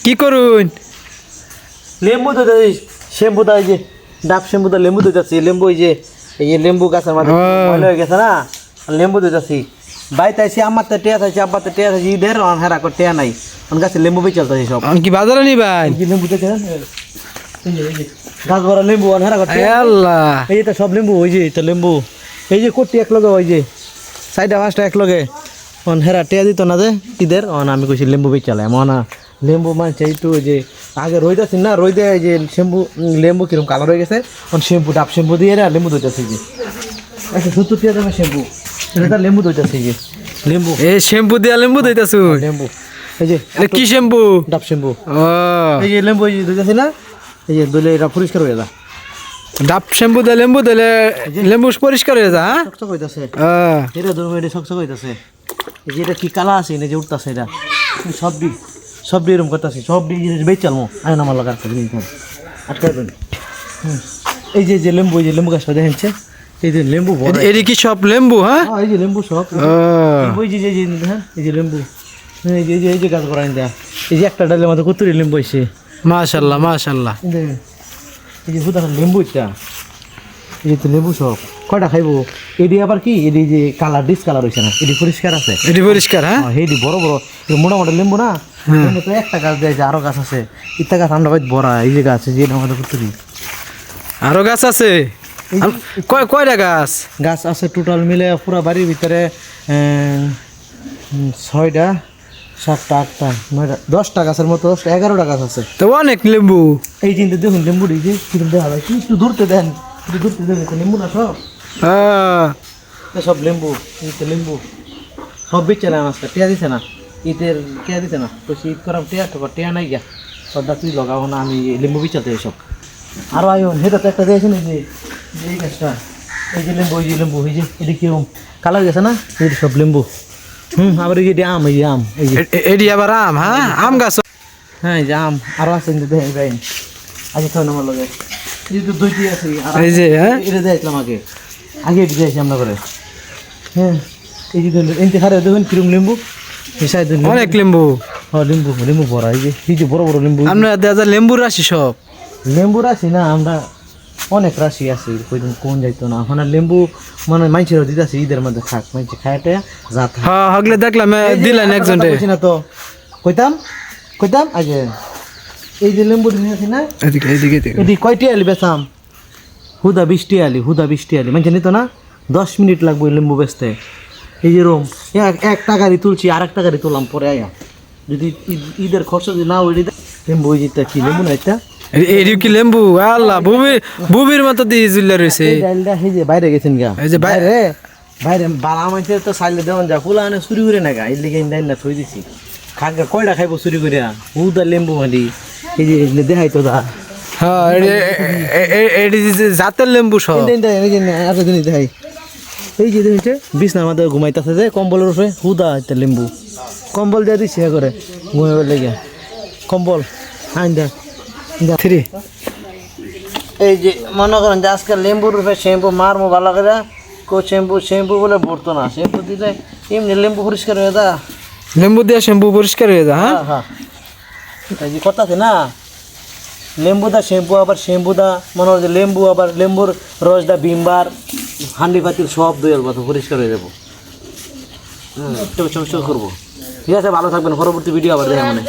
কি করুন লেম্বু তো শ্যাম্পু তো এই যে ডাব শ্যাম্পু তো লেম্বু দিতেছি লেম্বু এই যে লেম্বু গাছের মাঝে ময়লা হয়ে গেছে না লেম্বু দিতেছি বাইতে আইসি আমার তো টেয়া থাকছে আব্বার তো টেয়া থাকছে ঈদের হেরা করে টেয়া নাই গাছে লেম্বু বেয়ে চলতেছে সব কি বাজারে নিবেন কি লেম্বু দেখে গাছ ভরা লেম্বু হেরা করে আল্লাহ এই তো সব লেম্বু ওই যে এটা লেম্বু এই যে কোটি এক লগে ওই যে সাইডে পাঁচটা এক লগে হেরা টেয়া দিত না যে ঈদের আমি কইছি লেম্বু বেয়ে চালাই না লেম্বু মানছে একটু যে আগে রইতেছি না রই দেয় যে শ্যাম্পু লেম্বু কিরকম কালার হয়ে গেছে শ্যাম্পু ডাব শ্যাম্পু দিয়ে না লেম্বু দইতেছে যে 170 টাকা দামের শ্যাম্পু এটা লেম্বু দইতেছে যে লেম্বু এ শ্যাম্পু দিয়া লেম্বু দইতাছু লেম্বু এই যে এটা কি শ্যাম্পু ডাব শ্যাম্পু ও এই যে লেম্বু এই যে দইতেছে না এই যে দইলে এটা পরিষ্কার হয়ে যায় ডাব শ্যাম্পু দিয়ে লেম্বু দিলে লেম্বু পরিষ্কার হয়ে যা সকসক হইতাছে হ্যাঁ এটা ধরুন এটা সকসক হইতাছে এই যে এটা কি কালা আছে না যে উঠতাছে এটা সব দিয়ে এরকম করতেছি সব দিয়ে জিনিস বেচ চালমো আয় না আমার লাগার আটকাবেন এই যে লেম্বু এই যে লেম্বু গাছটা দেখেনছে এই যে লেম্বু এটি কি সব লেম্বু হ্যাঁ এই যে লেম্বু সব ওই যে হ্যাঁ এই যে লেম্বু এই যে গাছ করা দেয়া এই যে একটা ডালের মধ্যে কত লেম্বু হয়েছে মাশাল্লাহ মাশাল্লাহ এই যে হুদা লেম্বু এটা এই যে তো লেম্বু সব কয়টা খাইবো এটি আবার কি এটি যে কালার ডিসকালার হয়েছে না এটি পরিষ্কার আছে এটি পরিষ্কার হ্যাঁ এটি বড় বড় মোটা মোটা লেম্বু না লেম্বু তো একটা গাছ দেয় আরো গাছ আছে ইত্যা গাছ আমরা বাইত বড় এই যে গাছ যে আমাদের পুত্রি আরো গাছ আছে কয়টা গাছ গাছ আছে টোটাল মিলে পুরা বাড়ির ভিতরে 6টা 7টা 8টা 9টা 10টা গাছের মতো 11টা গাছ আছে তো অনেক লেম্বু এই চিন্তা দেখুন লেম্বু যে কিরকম দেখা যায় একটু দূরতে দেন লেম্বু না সব সব লেম্বু লেম্বু সব বেচে না আজকে টিয়া দিছে না ঈদের টিয়া দিছে না তো ঈদ করাম টিয়া তো টিয়া নাই গিয়া সবটা তুই লগাবো না আমি লেম্বু বিচাতে সব আরও আয়ন সেটা তো একটা দিয়েছে না যে এই গাছটা এই যে লেম্বু এই যে এটি কিরকম কালার গেছে না এই সব লেম্বু আবার এই যে আম এই যে আম এই যে এটি আবার আম হ্যাঁ আম গাছ হ্যাঁ এই যে আম আরও আছে দেখেন ভাই আগে খাওয়া আমার লগে এই তো দইটি আছে এই যে হ্যাঁ এটা দিয়েছিলাম আগে এটি দিয়েছি আমরা করে হ্যাঁ এই যে এনতে খারে দেখুন কিরম লেম্বু অনেক লেম্বু হ্যাঁ লেম্বু বড় এই যে বড় বড় লেম্বু আমরা দেখা লেম্বু রাশি সব লেম্বু রাশি না আমরা অনেক রাশি আছে কইদিন কোন যাইতো না এখন লেম্বু মানে মাইছেরও দিতেছে ঈদের মধ্যে থাক মাইছে খায়াতে যাত হ্যাঁ হগলে দেখলাম দিলেন একজনটে না তো কইতাম আগে এই যে লেম্বু দিয়েছি না এদিকে এটি কয়টি আলি বেচাম হুদা 20 আলি মানছে নিত না 10 মিনিট লাগবে লেম্বু বেচতে এই যে রোম 1 টাকারই তুলছি আর 1 টাকারই তুললাম পরে আয়া যদি ঈদের খরচ যদি না ওই লেম্বু ওই যেটা কি লেম্বু না এটা এরি কি লেম্বু আল্লাহ বুবির মতো দিয়ে জুল্লা রয়েছে এই ডালটা এই যে বাইরে গেছেন গা এই যে বাইরে বালা মাইছে তো সাইলে দেওয়ান যা ফুলা আনে চুরি করে না গা এই লিগে ইন্দাইন না থই দিছি খাগা কয়টা খাইবো চুরি করে হুদা লেম্বু মালি এই যে দেখাই তো দা হ্যাঁ এটি জাতের লেম্বু সব আরো জিনিস দেখাই এই যে দেখছে বিছনার মধ্যে ঘুমাইতেছে যে কম্বলের উপরে হুদা একটা লেম্বু কম্বল দিয়ে দিচ্ছে করে ঘুমাইবার লেগে কম্বল আইন দা থ্রি এই যে মনে করেন যে আজকে লেম্বুর উপরে শ্যাম্পু মারমো ভালো করে শ্যাম্পু বলে ভরতো না শ্যাম্পু দিলে এমনি লেম্বু পরিষ্কার হয়ে যা লেম্বু দিয়ে শ্যাম্পু পরিষ্কার হয়ে যা হ্যাঁ হ্যাঁ এই যে কথা আছে না লেম্বু দা শ্যাম্পু আবার শ্যাম্পু দা মনে হয় যে লেম্বু আবার লেম্বুর রস দা বিমবার হান্ডি পাতিল সব দইয়ের মতো পরিষ্কার হয়ে যাবো চমচম করবো ঠিক আছে ভালো থাকবেন পরবর্তী ভিডিও আবার দেখে মানে